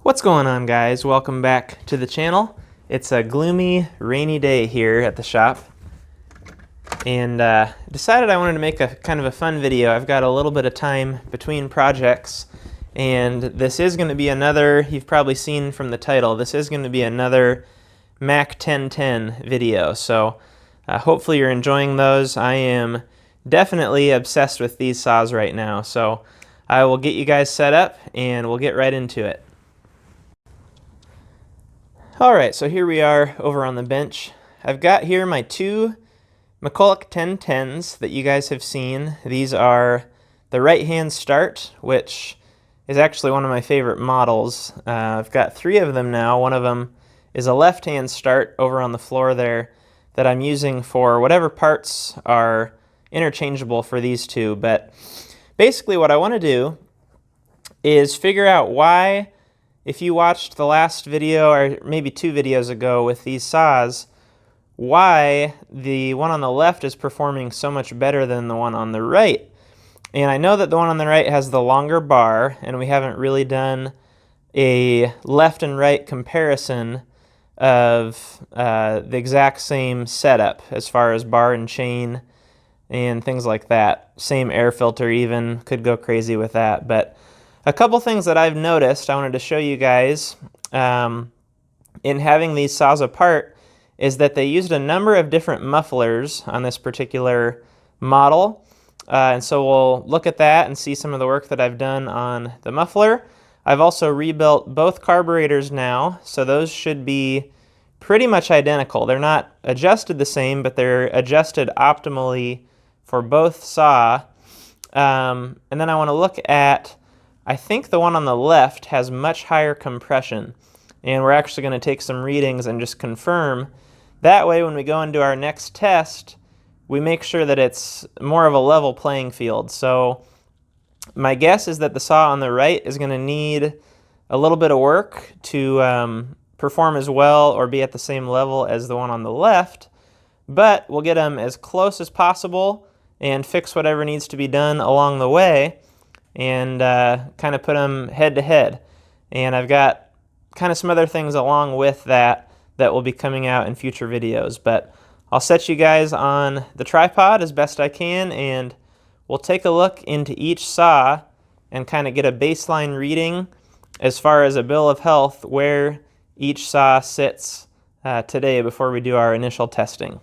What's going on, guys? Welcome back to the channel. It's a gloomy, rainy day here at the shop, and decided I wanted to make a kind of a fun video. I've got a little bit of time between projects, and this is going to be another, you've probably seen from the title, this is going to be another Mac 1010 video. So hopefully you're enjoying those. I am definitely obsessed with these saws right now, so I will get you guys set up and we'll get right into it. Alright, so here we are over on the bench. I've got here my two Mcculloch 1010s that you guys have seen. These are the right-hand start, which is actually one of my favorite models. I've got three of them now. One of them is a left-hand start over on the floor there that I'm using for whatever parts are interchangeable for these two. But basically what I want to do is figure out why, if you watched the last video, or maybe two videos ago with these saws, why the one on the left is performing so much better than the one on the right. And I know that the one on the right has the longer bar, and we haven't really done a left and right comparison of the exact same setup as far as bar and chain and things like that. Same air filter even, could go crazy with that. But a couple things that I've noticed I wanted to show you guys in having these saws apart is that they used a number of different mufflers on this particular model. And so we'll look at that and see some of the work that I've done on the muffler. I've also rebuilt both carburetors now, so those should be pretty much identical. They're not adjusted the same, but they're adjusted optimally for both saw. And then I want to look at, I think the one on the left has much higher compression, and we're actually going to take some readings and just confirm. That way when we go into our next test, we make sure that it's more of a level playing field. So my guess is that the saw on the right is going to need a little bit of work to perform as well or be at the same level as the one on the left, but we'll get them as close as possible and fix whatever needs to be done along the way, and kind of put them head to head. And I've got kind of some other things along with that that will be coming out in future videos. But I'll set you guys on the tripod as best I can, and we'll take a look into each saw and kind of get a baseline reading as far as a bill of health where each saw sits today before we do our initial testing.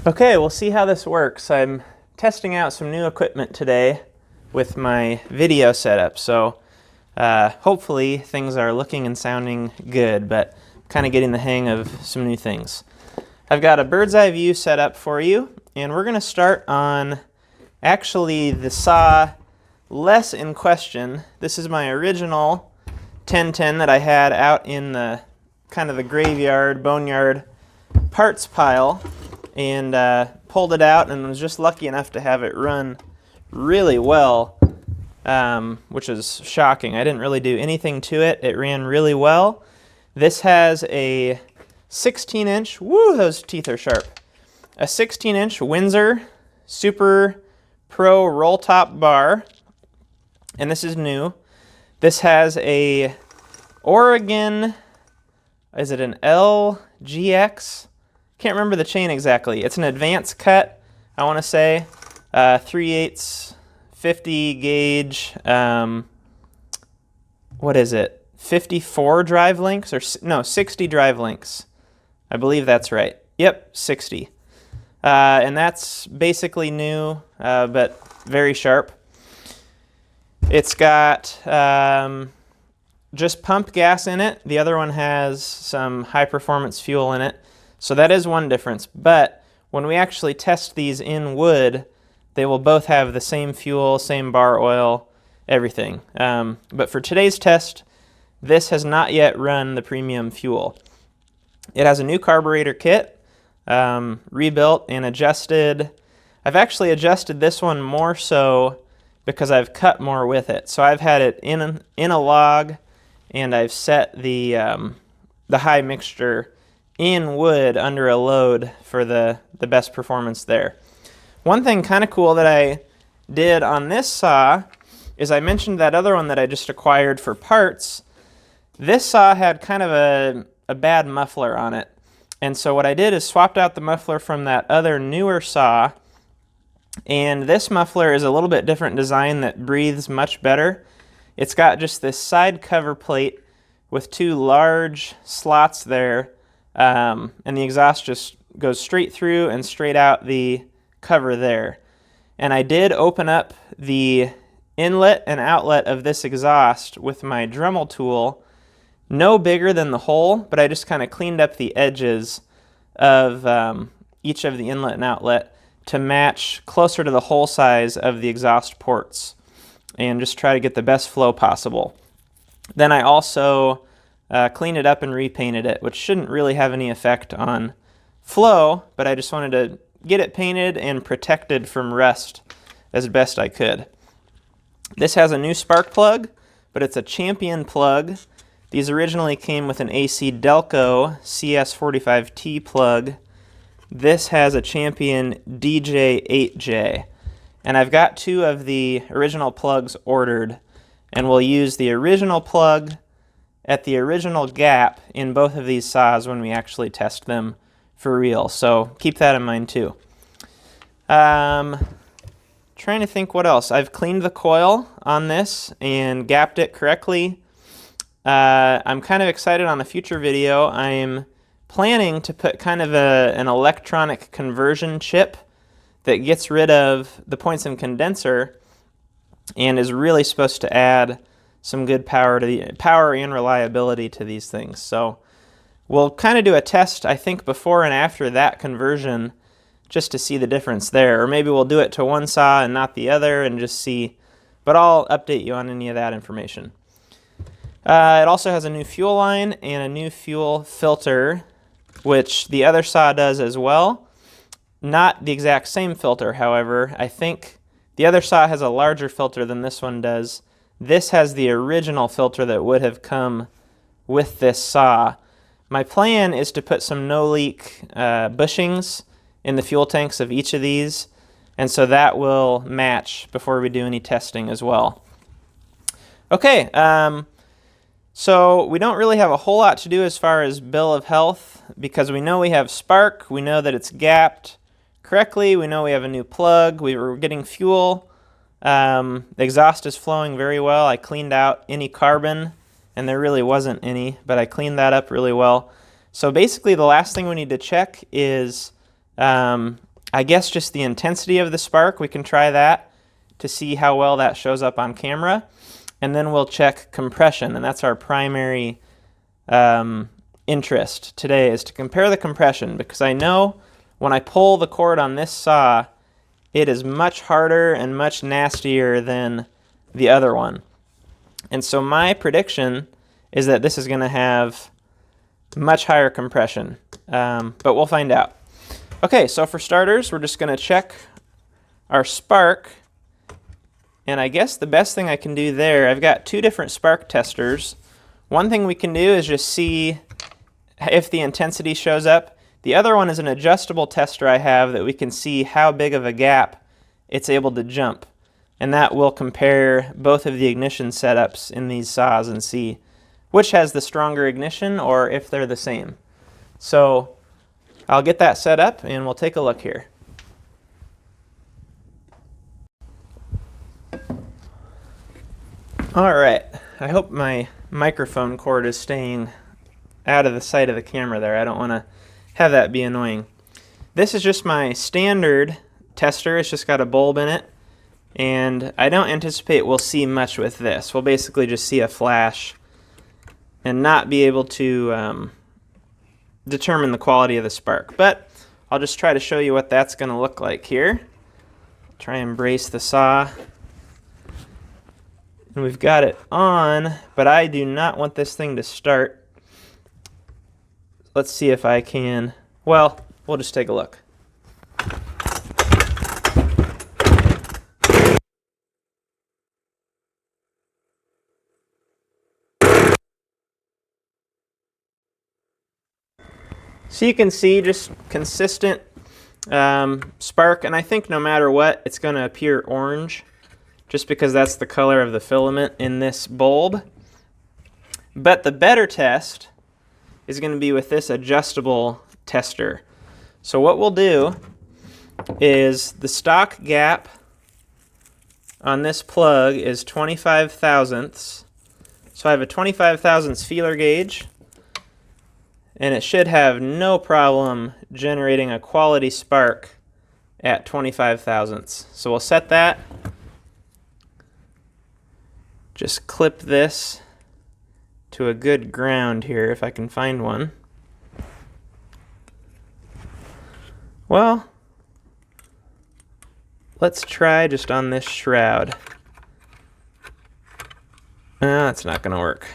Okay, we'll see how this works. I'm testing out some new equipment today with my video setup, so hopefully things are looking and sounding good, but kind of getting the hang of some new things. I've got a bird's eye view set up for you, and we're going to start on actually the saw less in question. This is my original 1010 that I had out in the kind of the graveyard, boneyard parts pile, and pulled it out and was just lucky enough to have it run really well, which is shocking. I didn't really do anything to it. It ran really well. This has a 16-inch, woo, those teeth are sharp, a 16-inch Windsor Super Pro roll top bar, and this is new. This has a Oregon, is it an LGX? Can't remember the chain exactly. It's an advanced cut, I want to say, 3/8 50 gauge, what is it, 54 drive links, or no, 60 drive links. I believe that's right. Yep, 60. And that's basically new, but very sharp. It's got just pump gas in it. The other one has some high performance fuel in it. So that is one difference, but when we actually test these in wood, they will both have the same fuel, same bar oil, everything. But for today's test, this has not yet run the premium fuel. It has a new carburetor kit, rebuilt and adjusted. I've actually adjusted this one more so because I've cut more with it. So I've had it in a log, and I've set the high mixture in wood under a load for the best performance there. One thing kind of cool that I did on this saw is I mentioned that other one that I just acquired for parts. This saw had kind of a bad muffler on it. And so what I did is swapped out the muffler from that other newer saw, and this muffler is a little bit different design that breathes much better. It's got just this side cover plate with two large slots there, and the exhaust just goes straight through and straight out the cover there. And I did open up the inlet and outlet of this exhaust with my Dremel tool, no bigger than the hole, but I just kind of cleaned up the edges of each of the inlet and outlet to match closer to the hole size of the exhaust ports, and just try to get the best flow possible. Then I also cleaned it up and repainted it, which shouldn't really have any effect on flow, but I just wanted to get it painted and protected from rust as best I could. This has a new spark plug, but it's a Champion plug. These originally came with an AC Delco CS45T plug. This has a Champion DJ8J. And I've got two of the original plugs ordered, and we'll use the original plug at the original gap in both of these saws when we actually test them for real. So keep that in mind too. Trying to think what else. I've cleaned the coil on this and gapped it correctly. I'm kind of excited on a future video. I'm planning to put kind of an electronic conversion chip that gets rid of the points and condenser and is really supposed to add some good power and reliability to these things. So we'll kind of do a test, I think, before and after that conversion, just to see the difference there. Or maybe we'll do it to one saw and not the other and just see. But I'll update you on any of that information. It also has a new fuel line and a new fuel filter, which the other saw does as well. Not the exact same filter, however. I think the other saw has a larger filter than this one does. This has the original filter that would have come with this saw. My plan is to put some no-leak bushings in the fuel tanks of each of these, and so that will match before we do any testing as well. Okay, so we don't really have a whole lot to do as far as bill of health, because we know we have spark, we know that it's gapped correctly, we know we have a new plug, we were getting fuel, the exhaust is flowing very well. I cleaned out any carbon, and there really wasn't any, but I cleaned that up really well. So basically the last thing we need to check is I guess just the intensity of the spark. We can try that to see how well that shows up on camera. And then we'll check compression, and that's our primary interest today, is to compare the compression, because I know when I pull the cord on this saw, it is much harder and much nastier than the other one. And so my prediction is that this is going to have much higher compression, but we'll find out. Okay, so for starters, we're just going to check our spark. And I guess the best thing I can do there, I've got two different spark testers. One thing we can do is just see if the intensity shows up. The other one is an adjustable tester I have that we can see how big of a gap it's able to jump. And that will compare both of the ignition setups in these saws and see which has the stronger ignition or if they're the same. So I'll get that set up and we'll take a look here. All right, I hope my microphone cord is staying out of the sight of the camera there. I don't want to have that be annoying. This is just my standard tester. It's just got a bulb in it, and I don't anticipate we'll see much with this. We'll basically just see a flash and not be able to determine the quality of the spark. But I'll just try to show you what that's going to look like here. Try and brace the saw. And we've got it on, but I do not want this thing to start. Let's see if I can. Well, we'll just take a look. So you can see just consistent spark, and I think no matter what, it's going to appear orange, just because that's the color of the filament in this bulb. But the better test is going to be with this adjustable tester. So what we'll do is the stock gap on this plug is 25 thousandths. So I have a 25 thousandths feeler gauge, and it should have no problem generating a quality spark at 25 thousandths. So we'll set that. Just clip this to a good ground here if I can find one. Well, let's try just on this shroud. That's not going to work.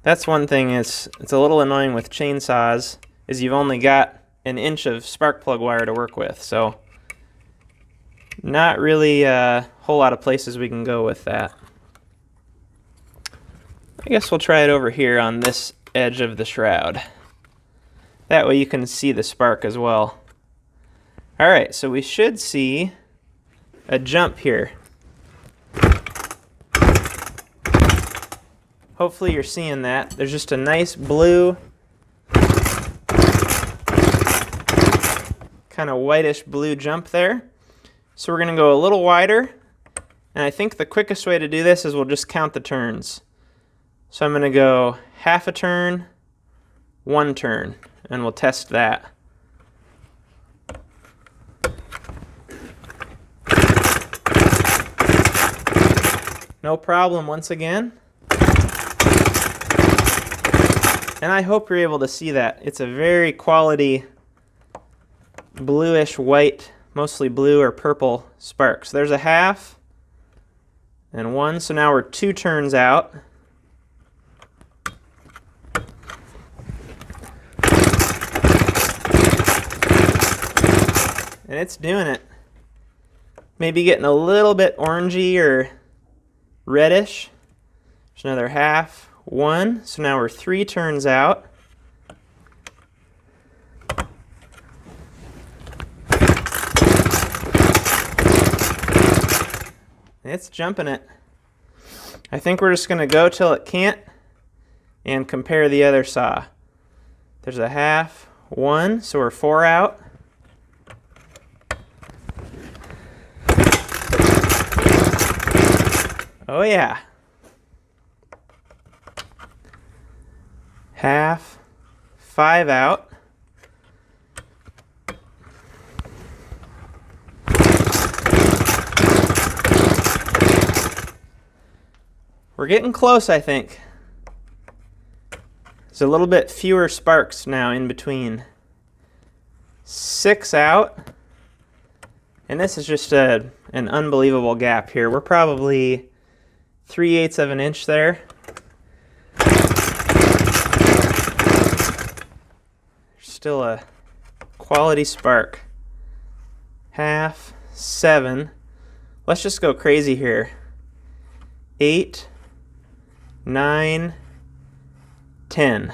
That's one thing it's a little annoying with chainsaws, is you've only got an inch of spark plug wire to work with, so not really a whole lot of places we can go with that. I guess we'll try it over here on this edge of the shroud. That way you can see the spark as well. Alright, so we should see a jump here. Hopefully you're seeing that. There's just a nice blue, kind of whitish blue jump there. So we're going to go a little wider, and I think the quickest way to do this is we'll just count the turns. So I'm going to go half a turn, 1 turn, and we'll test that. No problem once again. And I hope you're able to see that. It's a very quality bluish white, mostly blue or purple spark. So there's a half and 1. So now we're 2 turns out. And it's doing it. Maybe getting a little bit orangey or reddish. There's another half, 1. So now we're 3 turns out. It's jumping it. I think we're just going to go till it can't and compare the other saw. There's a half, 1, so we're 4 out. Oh yeah. Half, 5 out. We're getting close, I think. There's a little bit fewer sparks now in between. 6 out. And this is just an unbelievable gap here. We're probably 3/8 of an inch there. Still a quality spark. Half, 7. Let's just go crazy here. 8, 9, 10.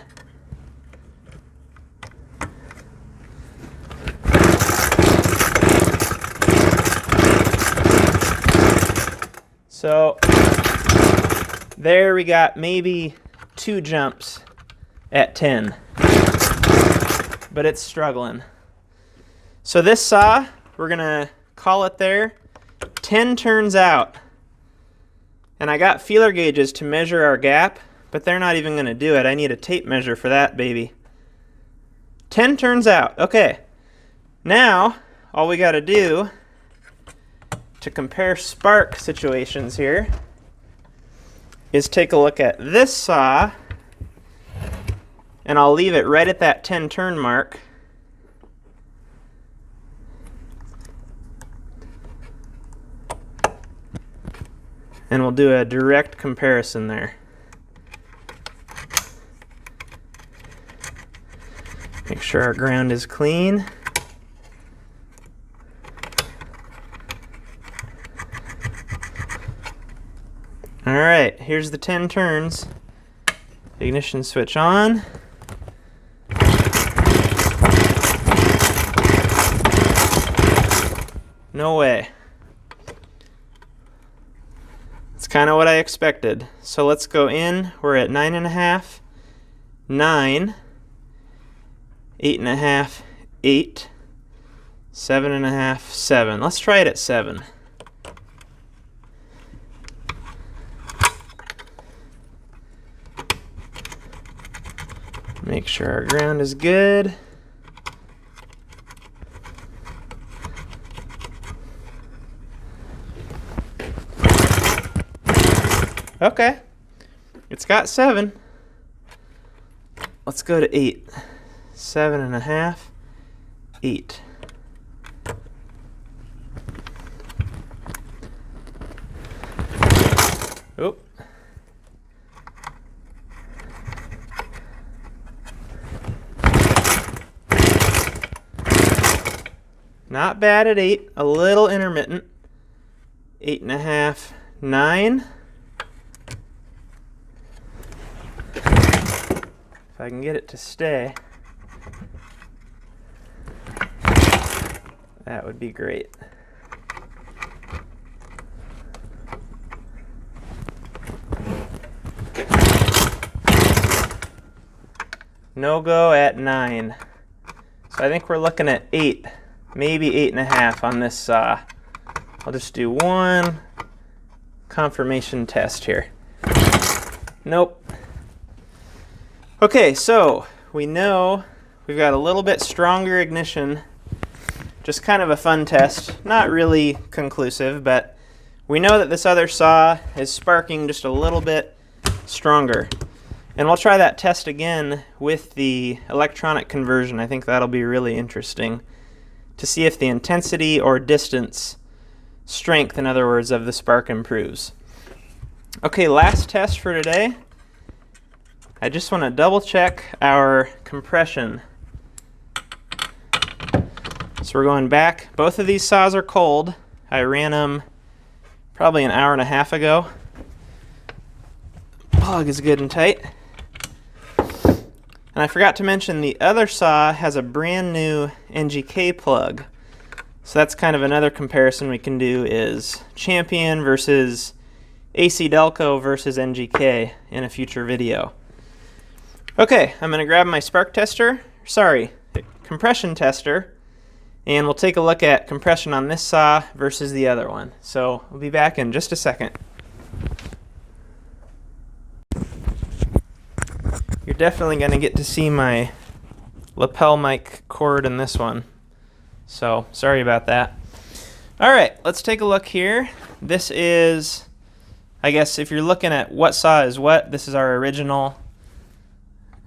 So there we got maybe 2 jumps at 10, but it's struggling. So this saw, we're gonna call it there, 10 turns out. And I got feeler gauges to measure our gap, but they're not even gonna do it. I need a tape measure for that baby. 10 turns out. Okay, now all we gotta do to compare spark situations here is take a look at this saw, and I'll leave it right at that 10 turn mark. And we'll do a direct comparison there. Make sure our ground is clean. All right, here's the 10 turns. Ignition switch on. No way. It's kind of what I expected. So let's go in. We're at 9.5, 9, 8.5, 8, 7.5, 7. Let's try it at 7. Make sure our ground is good. Okay, it's got 7. Let's go to 8. 7.5, 8. Oop. Not bad at 8, a little intermittent. 8.5, 9. If I can get it to stay, that would be great. No go at 9. So I think we're looking at 8, maybe 8.5 on this saw. I'll just do one confirmation test here. Nope. Okay, so we know we've got a little bit stronger ignition. Just kind of a fun test. Not really conclusive, but we know that this other saw is sparking just a little bit stronger. And we'll try that test again with the electronic conversion. I think that'll be really interesting to see if the intensity or distance, strength, in other words, of the spark improves. Okay, last test for today. I just want to double check our compression. So we're going back. Both of these saws are cold. I ran them probably an hour and a half ago. Plug is good and tight. And I forgot to mention the other saw has a brand new NGK plug. So that's kind of another comparison we can do is Champion versus AC Delco versus NGK in a future video. Okay, I'm going to grab my compression tester, and we'll take a look at compression on this saw versus the other one. So we'll be back in just a second. You're definitely going to get to see my lapel mic cord in this one. So sorry about that. All right, let's take a look here. This is, I guess if you're looking at what saw is what, this is our original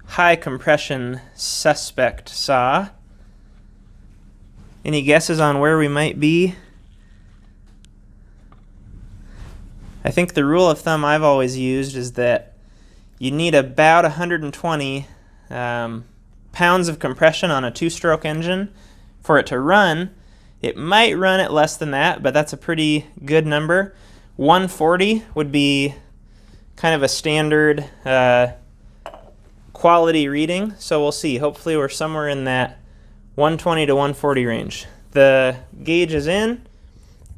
high compression suspect saw. Any guesses on where we might be? I think the rule of thumb I've always used is that you need about 120 pounds of compression on a 2-stroke engine for it to run. It might run at less than that, but that's a pretty good number. 140 would be kind of a standard quality reading, so we'll see. Hopefully we're somewhere in that 120 to 140 range. The gauge is in.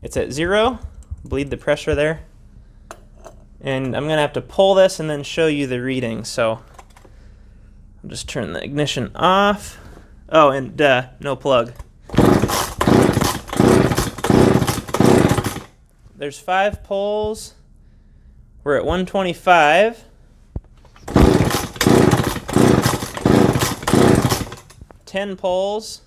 It's at 0. Bleed the pressure there. And I'm going to have to pull this and then show you the reading. So I'll just turn the ignition off. Oh, and no plug. There's 5 pulls. We're at 125. 10 pulls.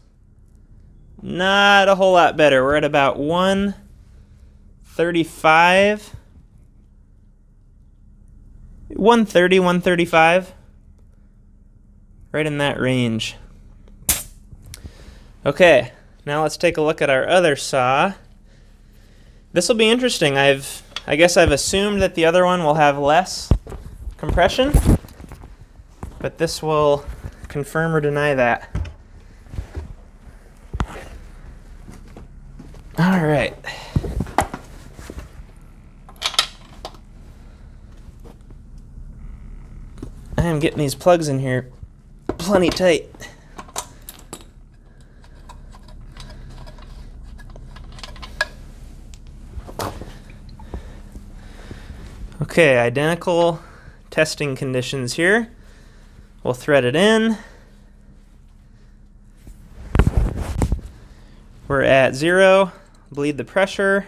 Not a whole lot better. We're at about 135. 130, 135. Right in that range. Okay, now let's take a look at our other saw. This will be interesting. I guess I've assumed that the other one will have less compression, but this will confirm or deny that. All right. I am getting these plugs in here plenty tight. Okay, identical testing conditions here. We'll thread it in. We're at 0, bleed the pressure.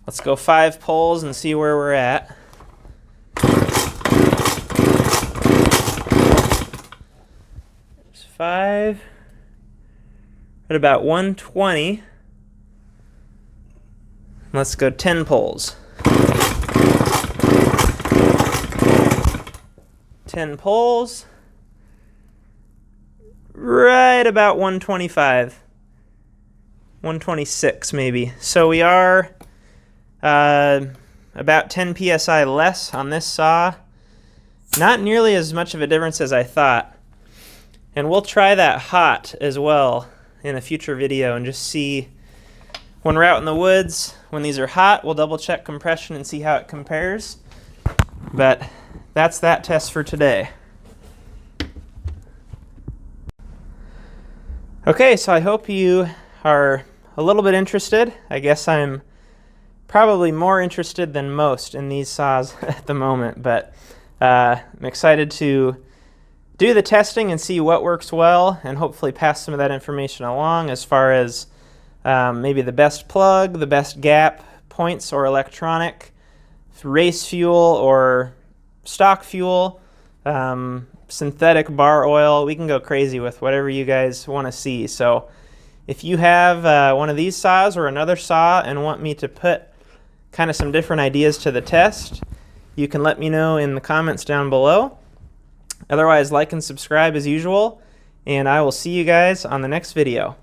Let's go 5 pulls and see where we're at. There's 5. At about 120. Let's go 10 pulls. 10 pulls. Right about 125. 126 maybe. So we are about 10 psi less on this saw. Not nearly as much of a difference as I thought. And we'll try that hot as well in a future video and just see when we're out in the woods. When these are hot, we'll double check compression and see how it compares. But that's that test for today. Okay, so I hope you are a little bit interested. I guess I'm probably more interested than most in these saws at the moment, but I'm excited to do the testing and see what works well and hopefully pass some of that information along as far as maybe the best plug, the best gap, points or electronic, race fuel or stock fuel, synthetic bar oil. We can go crazy with whatever you guys want to see. So if you have one of these saws or another saw and want me to put kind of some different ideas to the test, you can let me know in the comments down below. Otherwise, like and subscribe as usual, and I will see you guys on the next video.